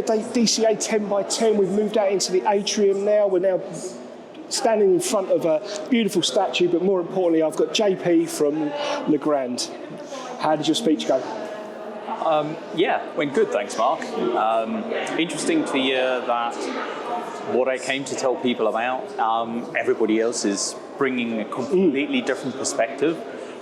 DCA 10 by 10. We've moved out into the atrium now. We're now standing in front of a beautiful statue, but more importantly, I've got JP from Legrand. How did your speech go? Yeah, went good, thanks, Mark. Interesting to hear that what I came to tell people about, everybody else is bringing a completely different perspective,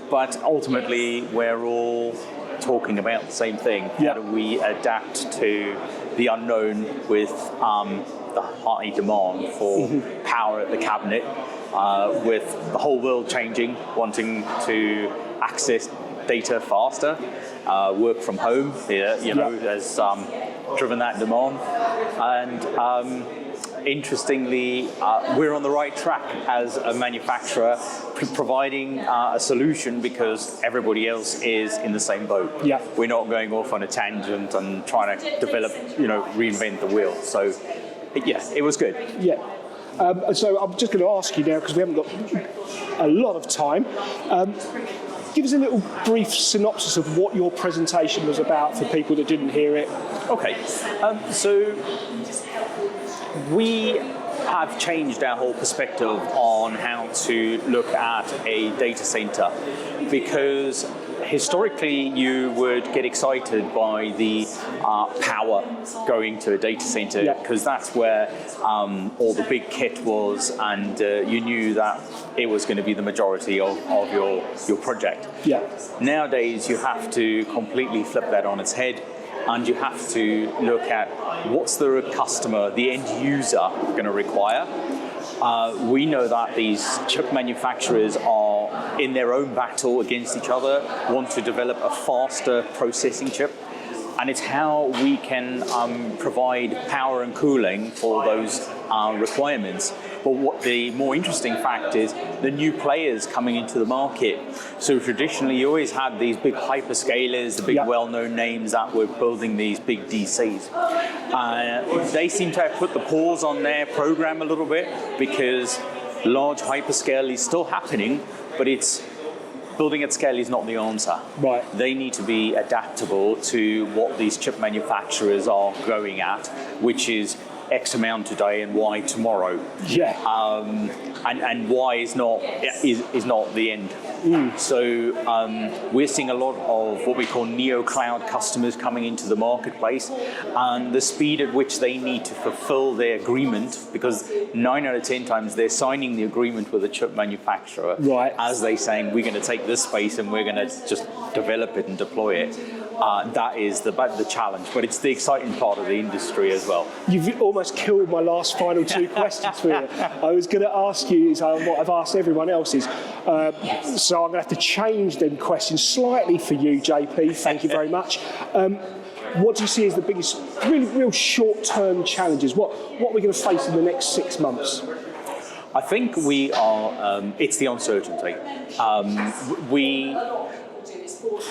but ultimately we're all talking about the same thing. How do we adapt to the unknown with the high demand for power at the cabinet, with the whole world changing, wanting to access data faster, work from home, has driven that demand. And interestingly, we're on the right track as a manufacturer, providing a solution because everybody else is in the same boat. Yeah. We're not going off on a tangent and trying to develop, reinvent the wheel. So, yeah, it was good. Yeah. So I'm just going to ask you now, because we haven't got a lot of time. Give us a little brief synopsis of what your presentation was about for people that didn't hear it. Okay, so we have changed our whole perspective on how to look at a data center, because historically you would get excited by the power going to a data center, because that's where all the big kit was, and you knew that it was going to be the majority of your project. Yeah. Nowadays you have to completely flip that on its head, and you have to look at what's the customer, the end user, going to require. We know that these chip manufacturers are in their own battle against each other, want to develop a faster processing chip, and it's how we can provide power and cooling for those requirements. But what the more interesting fact is the new players coming into the market. So traditionally you always had these big hyperscalers, the big well-known names that were building these big DCs. They seem to have put the pause on their program a little bit, because large hyperscale is still happening, but it's building at scale is not the answer. Right. They need to be adaptable to what these chip manufacturers are going at, which is X amount today and Y tomorrow. Yeah. And Y is not the end. So we're seeing a lot of what we call neo-cloud customers coming into the marketplace, and the speed at which they need to fulfill their agreement, because 9 out of 10 times they're signing the agreement with a chip manufacturer as they saying, we're going to take this space and we're going to just develop it and deploy it. That is the challenge, but it's the exciting part of the industry as well. You've almost killed my last final two questions for you. I was going to ask you what I've asked everyone else is, so I'm going to have to change them questions slightly for you, JP. Thank you very much. What do you see as the biggest, real short-term challenges? What are we going to face in the next 6 months? I think we are, it's the uncertainty.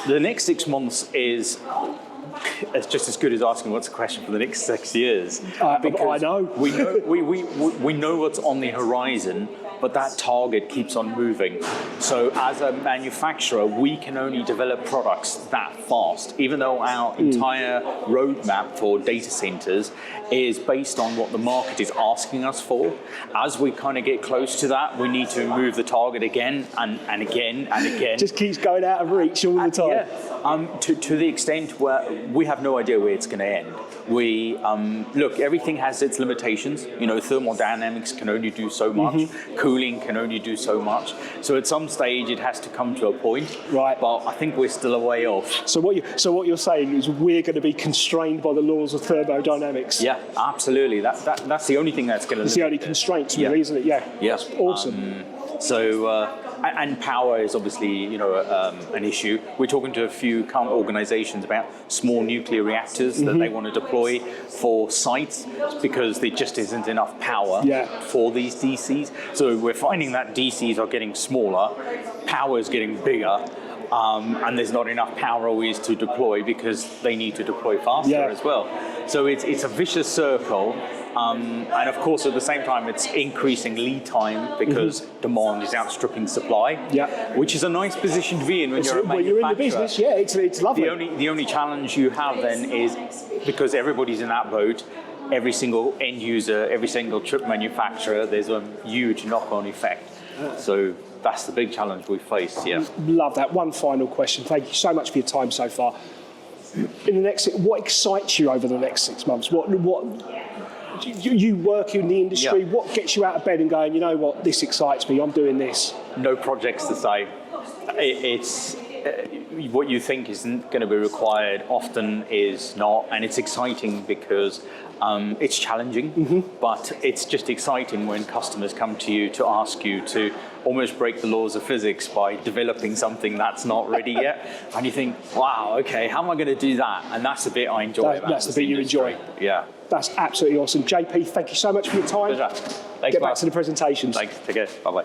The next 6 months is just as good as asking what's the question for the next 6 years. I know. We know what's on the horizon, but that target keeps on moving. So as a manufacturer, we can only develop products that fast, even though our entire roadmap for data centers is based on what the market is asking us for. As we kind of get close to that, we need to move the target again and again and again. Just keeps going out of reach all the time. Yeah, to the extent where we have no idea where it's going to end. We look, everything has its limitations. Thermodynamics can only do so much. Cooling can only do so much. So at some stage, it has to come to a point. Right. But I think we're still a way off. So what you're saying is we're going to be constrained by the laws of thermodynamics. Yeah, absolutely. That's the only thing that's going to. It's the only constraint, really, isn't it? Yeah. Yes. Awesome. And power is obviously, an issue. We're talking to a few organizations about small nuclear reactors that they want to deploy for sites, because there just isn't enough power for these DCs. So we're finding that DCs are getting smaller, power is getting bigger, and there's not enough power always to deploy, because they need to deploy faster as well. So it's a vicious circle. And of course, at the same time, it's increasing lead time, because demand is outstripping supply. supply, Yeah. which is a nice position to be in when you're a Well, manufacturer. you're in the business, yeah, it's lovely. The only challenge you have then is, because everybody's in that boat, every single end user, every single chip manufacturer, there's a huge knock-on effect. So that's the big challenge we face, yeah. Love that. One final question. Thank you so much for your time so far. In the next, what excites you over the next 6 months? What you work in the industry, Yeah. what gets you out of bed and going, you know what, this excites me, I'm doing this? No projects to say. It's what you think isn't going to be required often is not, and it's exciting because it's challenging, but it's just exciting when customers come to you to ask you to almost break the laws of physics by developing something that's not ready yet, and you think, wow, okay, how am I going to do that? And that's the bit I enjoy. That's the bit you enjoy. Yeah. That's absolutely awesome. JP, thank you so much for your time. Pleasure. Thanks, Get back to the presentations. Thanks. Take care. Bye-bye.